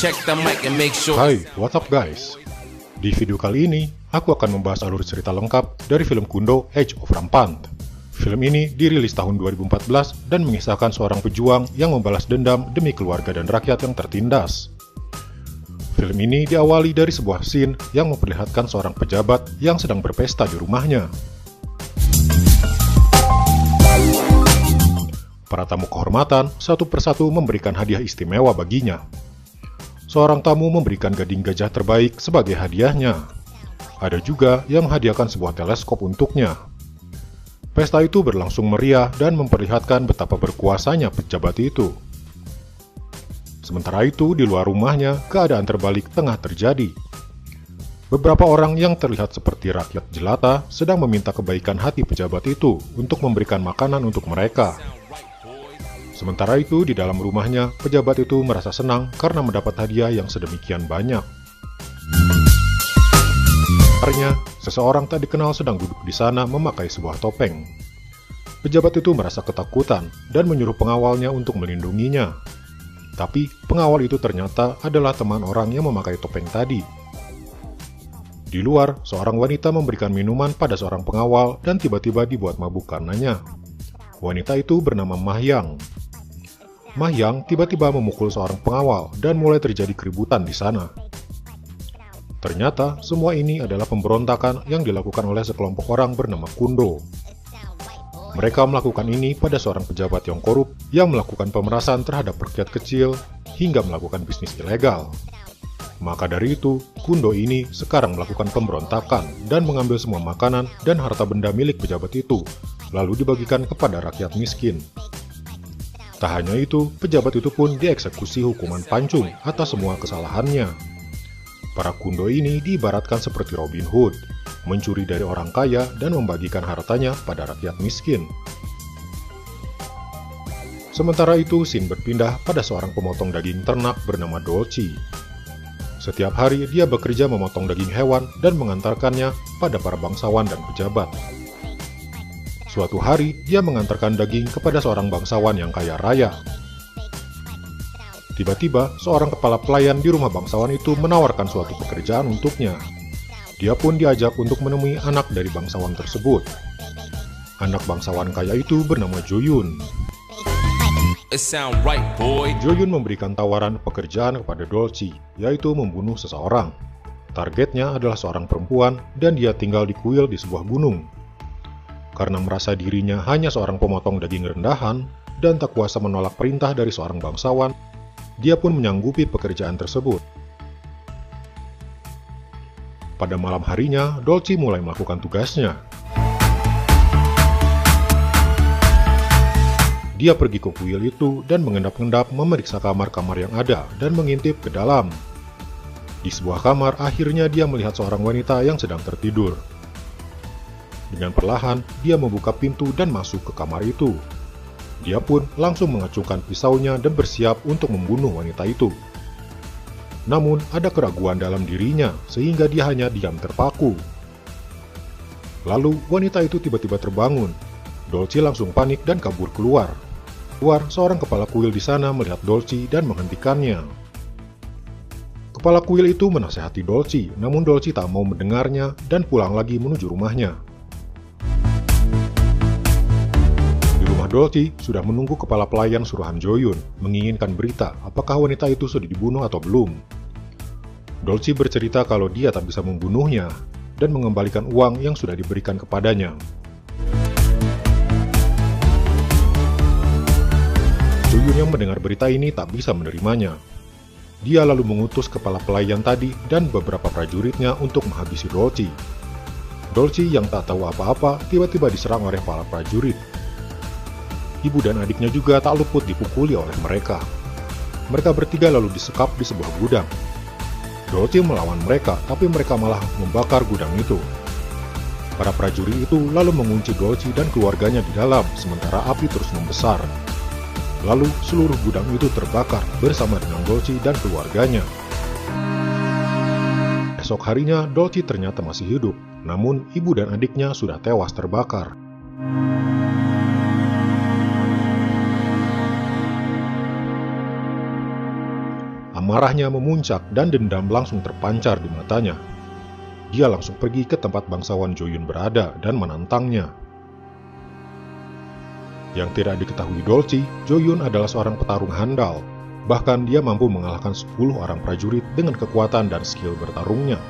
Check the mic and make sure. Hai, what's up guys? Di video kali ini, aku akan membahas alur cerita lengkap dari film Kundo Age of Rampant. Film ini dirilis tahun 2014 dan mengisahkan seorang pejuang yang membalas dendam demi keluarga dan rakyat yang tertindas. Film ini diawali dari sebuah scene yang memperlihatkan seorang pejabat yang sedang berpesta di rumahnya. Para tamu kehormatan satu persatu memberikan hadiah istimewa baginya. Seorang tamu memberikan gading gajah terbaik sebagai hadiahnya. Ada juga yang menghadiahkan sebuah teleskop untuknya. Pesta itu berlangsung meriah dan memperlihatkan betapa berkuasanya pejabat itu. Sementara itu, di luar rumahnya, keadaan terbalik tengah terjadi. Beberapa orang yang terlihat seperti rakyat jelata sedang meminta kebaikan hati pejabat itu untuk memberikan makanan untuk mereka. Sementara itu, di dalam rumahnya, pejabat itu merasa senang karena mendapat hadiah yang sedemikian banyak. Akhirnya, seseorang tak dikenal sedang duduk di sana memakai sebuah topeng. Pejabat itu merasa ketakutan dan menyuruh pengawalnya untuk melindunginya. Tapi, pengawal itu ternyata adalah teman orang yang memakai topeng tadi. Di luar, seorang wanita memberikan minuman pada seorang pengawal dan tiba-tiba dibuat mabuk karenanya. Wanita itu bernama Mahyang. Mahyang tiba-tiba memukul seorang pengawal dan mulai terjadi keributan di sana. Ternyata, semua ini adalah pemberontakan yang dilakukan oleh sekelompok orang bernama Kundo. Mereka melakukan ini pada seorang pejabat yang korup yang melakukan pemerasan terhadap rakyat kecil hingga melakukan bisnis ilegal. Maka dari itu, Kundo ini sekarang melakukan pemberontakan dan mengambil semua makanan dan harta benda milik pejabat itu, lalu dibagikan kepada rakyat miskin. Tak hanya itu, pejabat itu pun dieksekusi hukuman pancung atas semua kesalahannya. Para Kundo ini diibaratkan seperti Robin Hood, mencuri dari orang kaya dan membagikan hartanya pada rakyat miskin. Sementara itu, scene berpindah pada seorang pemotong daging ternak bernama Dolci. Setiap hari dia bekerja memotong daging hewan dan mengantarkannya pada para bangsawan dan pejabat. Suatu hari, dia mengantarkan daging kepada seorang bangsawan yang kaya raya. Tiba-tiba, seorang kepala pelayan di rumah bangsawan itu menawarkan suatu pekerjaan untuknya. Dia pun diajak untuk menemui anak dari bangsawan tersebut. Anak bangsawan kaya itu bernama Joyun. Joyun memberikan tawaran pekerjaan kepada Dolci, yaitu membunuh seseorang. Targetnya adalah seorang perempuan dan dia tinggal di kuil di sebuah gunung. Karena merasa dirinya hanya seorang pemotong daging rendahan dan tak kuasa menolak perintah dari seorang bangsawan, dia pun menyanggupi pekerjaan tersebut. Pada malam harinya, Dolci mulai melakukan tugasnya. Dia pergi ke kuil itu dan mengendap-endap memeriksa kamar-kamar yang ada dan mengintip ke dalam. Di sebuah kamar, akhirnya dia melihat seorang wanita yang sedang tertidur. Dengan perlahan, dia membuka pintu dan masuk ke kamar itu. Dia pun langsung mengacungkan pisaunya dan bersiap untuk membunuh wanita itu. Namun, ada keraguan dalam dirinya, sehingga dia hanya diam terpaku. Lalu, wanita itu tiba-tiba terbangun. Dolci langsung panik dan kabur keluar. Seorang kepala kuil di sana melihat Dolci dan menghentikannya. Kepala kuil itu menasehati Dolci, namun Dolci tak mau mendengarnya dan pulang lagi menuju rumahnya. Dolci sudah menunggu kepala pelayan suruhan Joyun, menginginkan berita apakah wanita itu sudah dibunuh atau belum. Dolci bercerita kalau dia tak bisa membunuhnya, dan mengembalikan uang yang sudah diberikan kepadanya. Joyun yang mendengar berita ini tak bisa menerimanya. Dia lalu mengutus kepala pelayan tadi dan beberapa prajuritnya untuk menghabisi Dolci. Dolci yang tak tahu apa-apa tiba-tiba diserang oleh para prajurit. Ibu dan adiknya juga tak luput dipukuli oleh mereka. Mereka bertiga lalu disekap di sebuah gudang. Dolci melawan mereka, tapi mereka malah membakar gudang itu. Para prajurit itu lalu mengunci Dolci dan keluarganya di dalam, sementara api terus membesar. Lalu seluruh gudang itu terbakar bersama dengan Dolci dan keluarganya. Esok harinya, Dolci ternyata masih hidup, namun ibu dan adiknya sudah tewas terbakar. Amarahnya memuncak dan dendam langsung terpancar di matanya. Dia langsung pergi ke tempat bangsawan Jo-yun berada dan menantangnya. Yang tidak diketahui Dolci, Jo-yun adalah seorang petarung handal. Bahkan dia mampu mengalahkan 10 orang prajurit dengan kekuatan dan skill bertarungnya.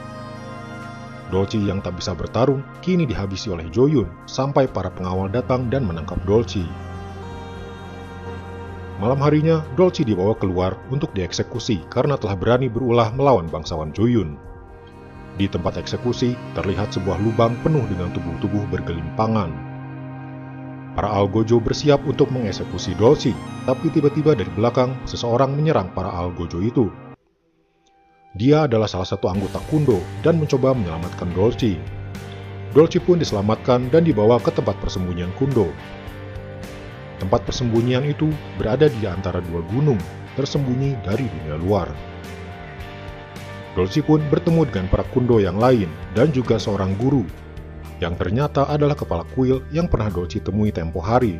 Dolci yang tak bisa bertarung kini dihabisi oleh Jo-yun sampai para pengawal datang dan menangkap Dolci. Malam harinya, Dolci dibawa keluar untuk dieksekusi karena telah berani berulah melawan bangsawan Jo-yun. Di tempat eksekusi, terlihat sebuah lubang penuh dengan tubuh-tubuh bergelimpangan. Para Algojo bersiap untuk mengeksekusi Dolci, tapi tiba-tiba dari belakang, seseorang menyerang para Algojo itu. Dia adalah salah satu anggota Kundo dan mencoba menyelamatkan Dolci. Dolci pun diselamatkan dan dibawa ke tempat persembunyian Kundo. Tempat persembunyian itu berada di antara dua gunung, tersembunyi dari dunia luar. Dolci pun bertemu dengan para Kundo yang lain dan juga seorang guru, yang ternyata adalah kepala kuil yang pernah Dolci temui tempo hari.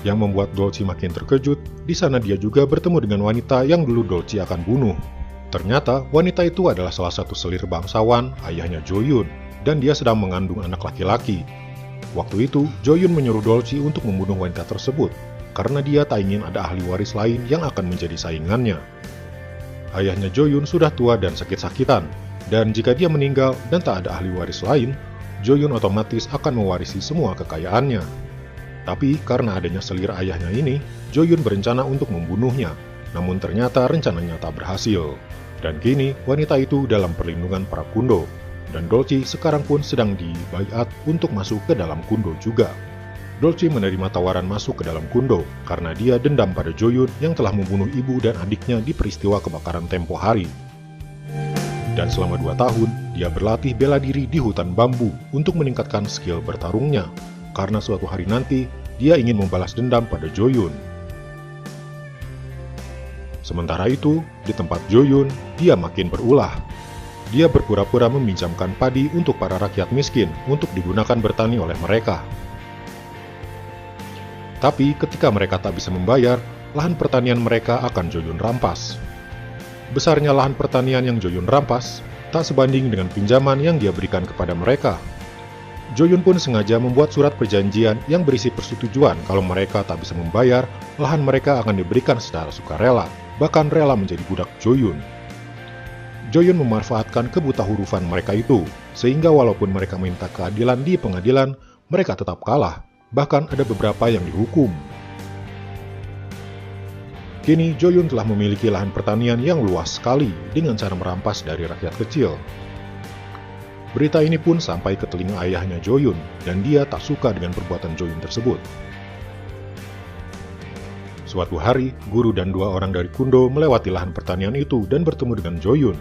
Yang membuat Dolci makin terkejut, di sana dia juga bertemu dengan wanita yang dulu Dolci akan bunuh. Ternyata wanita itu adalah salah satu selir bangsawan, ayahnya Jo-yun, dan dia sedang mengandung anak laki-laki. Waktu itu, Jo-yun menyuruh Dolci untuk membunuh wanita tersebut, karena dia tak ingin ada ahli waris lain yang akan menjadi saingannya. Ayahnya Jo-yun sudah tua dan sakit-sakitan, dan jika dia meninggal dan tak ada ahli waris lain, Jo-yun otomatis akan mewarisi semua kekayaannya. Tapi karena adanya selir ayahnya ini, Jo-yun berencana untuk membunuhnya, namun ternyata rencananya tak berhasil. Dan kini, wanita itu dalam perlindungan para Kundo. Dan Dolci sekarang pun sedang dibaiat untuk masuk ke dalam Kundo juga. Dolci menerima tawaran masuk ke dalam Kundo karena dia dendam pada Jo-yun yang telah membunuh ibu dan adiknya di peristiwa kebakaran tempo hari. Dan selama 2 tahun, dia berlatih bela diri di hutan bambu untuk meningkatkan skill bertarungnya, karena suatu hari nanti dia ingin membalas dendam pada Jo-yun. Sementara itu, di tempat Jo-yun, dia makin berulah. Dia berpura-pura meminjamkan padi untuk para rakyat miskin untuk digunakan bertani oleh mereka. Tapi ketika mereka tak bisa membayar, lahan pertanian mereka akan Jo-yun rampas. Besarnya lahan pertanian yang Jo-yun rampas tak sebanding dengan pinjaman yang dia berikan kepada mereka. Jo-yun pun sengaja membuat surat perjanjian yang berisi persetujuan kalau mereka tak bisa membayar, lahan mereka akan diberikan secara sukarela, bahkan rela menjadi budak Jo-yun. Jo-yun memanfaatkan kebutahurufan mereka itu, sehingga walaupun mereka minta keadilan di pengadilan, mereka tetap kalah, bahkan ada beberapa yang dihukum. Kini Jo-yun telah memiliki lahan pertanian yang luas sekali dengan cara merampas dari rakyat kecil. Berita ini pun sampai ke telinga ayahnya Jo-yun, dan dia tak suka dengan perbuatan Jo-yun tersebut. Suatu hari, guru dan 2 orang dari Kundo melewati lahan pertanian itu dan bertemu dengan Jo-yun.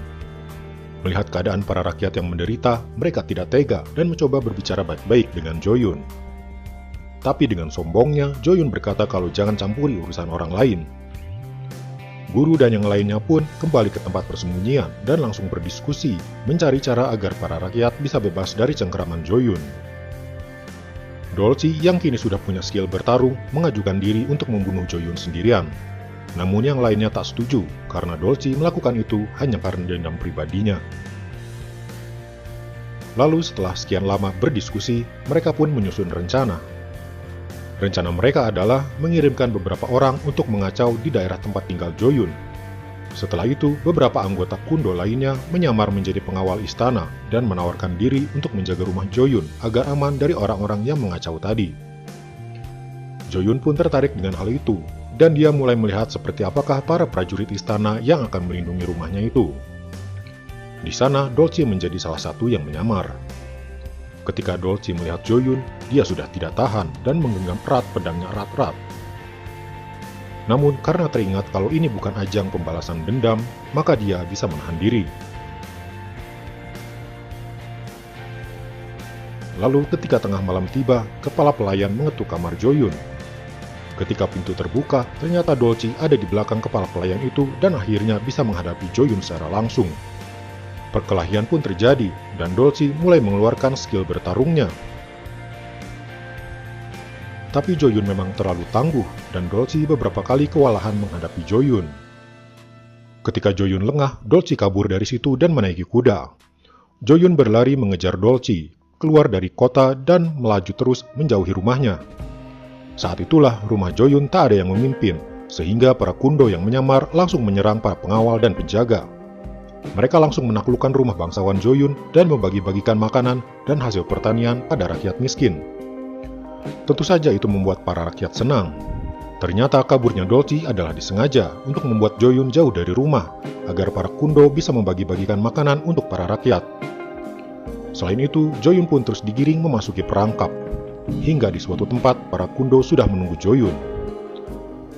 Melihat keadaan para rakyat yang menderita, mereka tidak tega dan mencoba berbicara baik-baik dengan Jo-yun. Tapi dengan sombongnya, Jo-yun berkata kalau jangan campuri urusan orang lain. Guru dan yang lainnya pun kembali ke tempat persembunyian dan langsung berdiskusi, mencari cara agar para rakyat bisa bebas dari cengkeraman Jo-yun. Dolci yang kini sudah punya skill bertarung mengajukan diri untuk membunuh Jo-yun sendirian. Namun yang lainnya tak setuju karena Dolci melakukan itu hanya karena dendam pribadinya. Lalu setelah sekian lama berdiskusi, mereka pun menyusun rencana. Rencana mereka adalah mengirimkan beberapa orang untuk mengacau di daerah tempat tinggal Jo-yun. Setelah itu, beberapa anggota Kundo lainnya menyamar menjadi pengawal istana dan menawarkan diri untuk menjaga rumah Jo-yun agar aman dari orang-orang yang mengacau tadi. Jo-yun pun tertarik dengan hal itu, dan dia mulai melihat seperti apakah para prajurit istana yang akan melindungi rumahnya itu. Di sana, Dolci menjadi salah satu yang menyamar. Ketika Dolci melihat Jo-yun, dia sudah tidak tahan dan menggenggam erat pedangnya erat-erat. Namun karena teringat kalau ini bukan ajang pembalasan dendam, maka dia bisa menahan diri. Lalu ketika tengah malam tiba, kepala pelayan mengetuk kamar Jo-yun. Ketika pintu terbuka, ternyata Dolci ada di belakang kepala pelayan itu dan akhirnya bisa menghadapi Jo-yun secara langsung. Perkelahian pun terjadi, dan Dolci mulai mengeluarkan skill bertarungnya. Tapi Jo-yun memang terlalu tangguh, dan Dolci beberapa kali kewalahan menghadapi Jo-yun. Ketika Joyun lengah, Dolci kabur dari situ dan menaiki kuda. Joyun berlari mengejar Dolci, keluar dari kota dan melaju terus menjauhi rumahnya. Saat itulah rumah Joyun tak ada yang memimpin, sehingga para kundo yang menyamar langsung menyerang para pengawal dan penjaga. Mereka langsung menaklukkan rumah bangsawan Joyun dan membagi-bagikan makanan dan hasil pertanian pada rakyat miskin. Tentu saja itu membuat para rakyat senang. Ternyata kaburnya Dolci adalah disengaja untuk membuat Joyun jauh dari rumah, agar para kundo bisa membagi-bagikan makanan untuk para rakyat. Selain itu, Joyun pun terus digiring memasuki perangkap. Hingga di suatu tempat, para kundo sudah menunggu Joyun.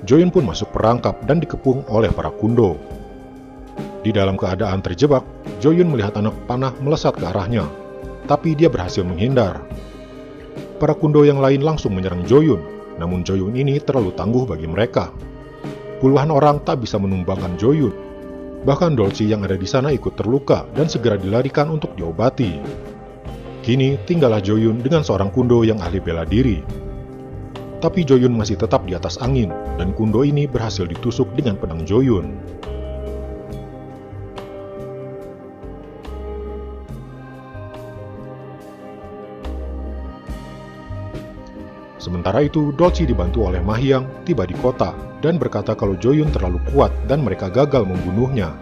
Joyun pun masuk perangkap dan dikepung oleh para kundo. Di dalam keadaan terjebak, Joyun melihat anak panah melesat ke arahnya, tapi dia berhasil menghindar. Para kundo yang lain langsung menyerang Joyun, namun Joyun ini terlalu tangguh bagi mereka. Puluhan orang tak bisa menumbangkan Joyun. Bahkan Dolci yang ada di sana ikut terluka dan segera dilarikan untuk diobati. Kini tinggallah Joyun dengan seorang kundo yang ahli bela diri. Tapi Joyun masih tetap di atas angin, dan kundo ini berhasil ditusuk dengan pedang Joyun. Sementara itu, Dolci dibantu oleh Mahyang tiba di kota dan berkata kalau Joyun terlalu kuat dan mereka gagal membunuhnya.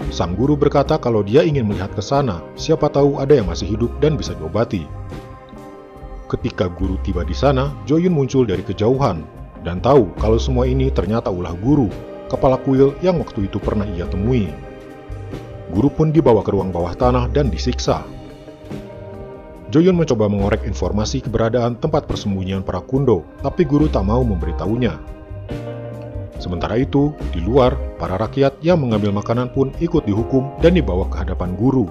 Sang guru berkata kalau dia ingin melihat ke sana, siapa tahu ada yang masih hidup dan bisa diobati. Ketika guru tiba di sana, Joyun muncul dari kejauhan dan tahu kalau semua ini ternyata ulah guru, kepala kuil yang waktu itu pernah ia temui. Guru pun dibawa ke ruang bawah tanah dan disiksa. Joyun mencoba mengorek informasi keberadaan tempat persembunyian para kundo, tapi guru tak mau memberitahunya. Sementara itu, di luar, para rakyat yang mengambil makanan pun ikut dihukum dan dibawa ke hadapan guru.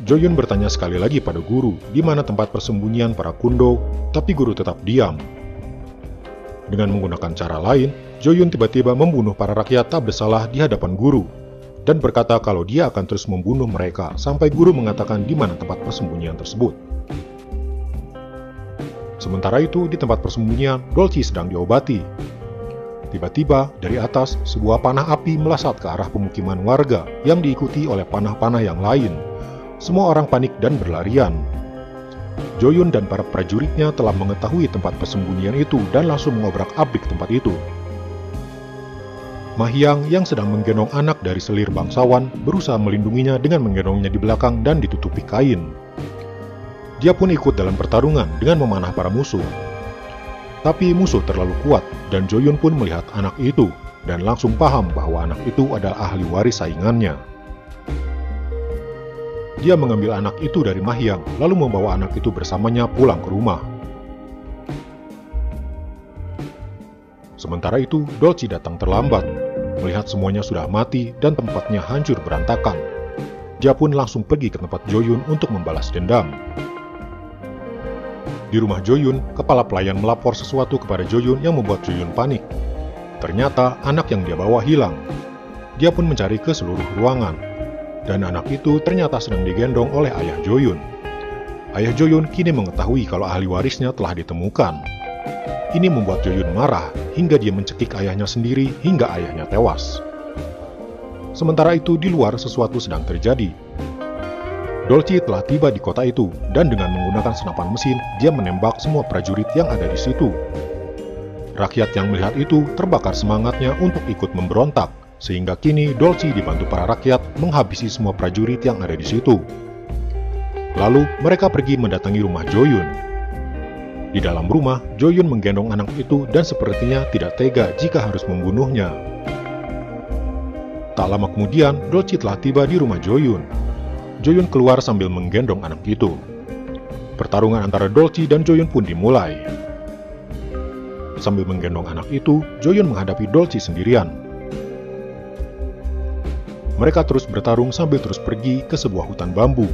Joyun bertanya sekali lagi pada guru di mana tempat persembunyian para kundo, tapi guru tetap diam. Dengan menggunakan cara lain, Joyun tiba-tiba membunuh para rakyat tak bersalah di hadapan guru, dan berkata kalau dia akan terus membunuh mereka sampai guru mengatakan di mana tempat persembunyian tersebut. Sementara itu, di tempat persembunyian, Dolci sedang diobati. Tiba-tiba, dari atas, sebuah panah api melesat ke arah pemukiman warga yang diikuti oleh panah-panah yang lain. Semua orang panik dan berlarian. Joyun dan para prajuritnya telah mengetahui tempat persembunyian itu dan langsung mengobrak-abrik tempat itu. Mahyang yang sedang menggendong anak dari selir bangsawan berusaha melindunginya dengan menggendongnya di belakang dan ditutupi kain. Dia pun ikut dalam pertarungan dengan memanah para musuh. Tapi musuh terlalu kuat dan Joyun pun melihat anak itu dan langsung paham bahwa anak itu adalah ahli waris saingannya. Dia mengambil anak itu dari Mahyang lalu membawa anak itu bersamanya pulang ke rumah. Sementara itu, Dolci datang terlambat. Melihat semuanya sudah mati dan tempatnya hancur berantakan. Dia pun langsung pergi ke tempat Joyun untuk membalas dendam. Di rumah Joyun, kepala pelayan melapor sesuatu kepada Joyun yang membuat Joyun panik. Ternyata anak yang dia bawa hilang. Dia pun mencari ke seluruh ruangan. Dan anak itu ternyata sedang digendong oleh ayah Joyun. Ayah Joyun kini mengetahui kalau ahli warisnya telah ditemukan. Ini membuat Joyun marah hingga dia mencekik ayahnya sendiri hingga ayahnya tewas. Sementara itu di luar sesuatu sedang terjadi. Dolci telah tiba di kota itu dan dengan menggunakan senapan mesin dia menembak semua prajurit yang ada di situ. Rakyat yang melihat itu terbakar semangatnya untuk ikut memberontak sehingga kini Dolci dibantu para rakyat menghabisi semua prajurit yang ada di situ. Lalu mereka pergi mendatangi rumah Joyun. Di dalam rumah, Joyun menggendong anak itu dan sepertinya tidak tega jika harus membunuhnya. Tak lama kemudian, Dolci telah tiba di rumah Joyun. Joyun keluar sambil menggendong anak itu. Pertarungan antara Dolci dan Joyun pun dimulai. Sambil menggendong anak itu, Joyun menghadapi Dolci sendirian. Mereka terus bertarung sambil terus pergi ke sebuah hutan bambu.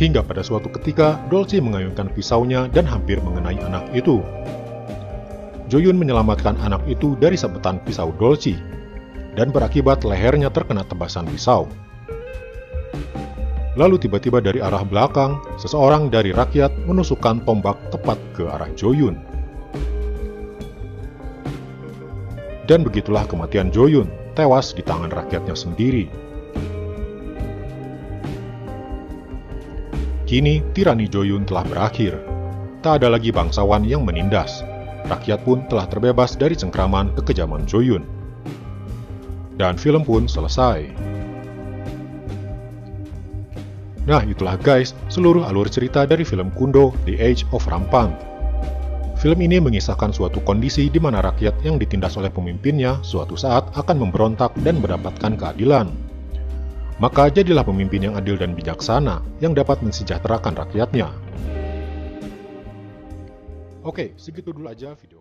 Hingga pada suatu ketika, Dolci mengayunkan pisaunya dan hampir mengenai anak itu. Joyun menyelamatkan anak itu dari sabetan pisau Dolci, dan berakibat lehernya terkena tebasan pisau. Lalu tiba-tiba dari arah belakang, seseorang dari rakyat menusukkan tombak tepat ke arah Joyun. Dan begitulah kematian Joyun. tewas di tangan rakyatnya sendiri. Kini, tirani Joyun telah berakhir. Tak ada lagi bangsawan yang menindas. Rakyat pun telah terbebas dari cengkraman kekejaman Joyun. Dan film pun selesai. Nah, itulah guys, seluruh alur cerita dari film kundo The Age of Rampant. Film ini mengisahkan suatu kondisi di mana rakyat yang ditindas oleh pemimpinnya suatu saat akan memberontak dan mendapatkan keadilan. Maka jadilah pemimpin yang adil dan bijaksana yang dapat mensejahterakan rakyatnya. Oke, segitu dulu aja video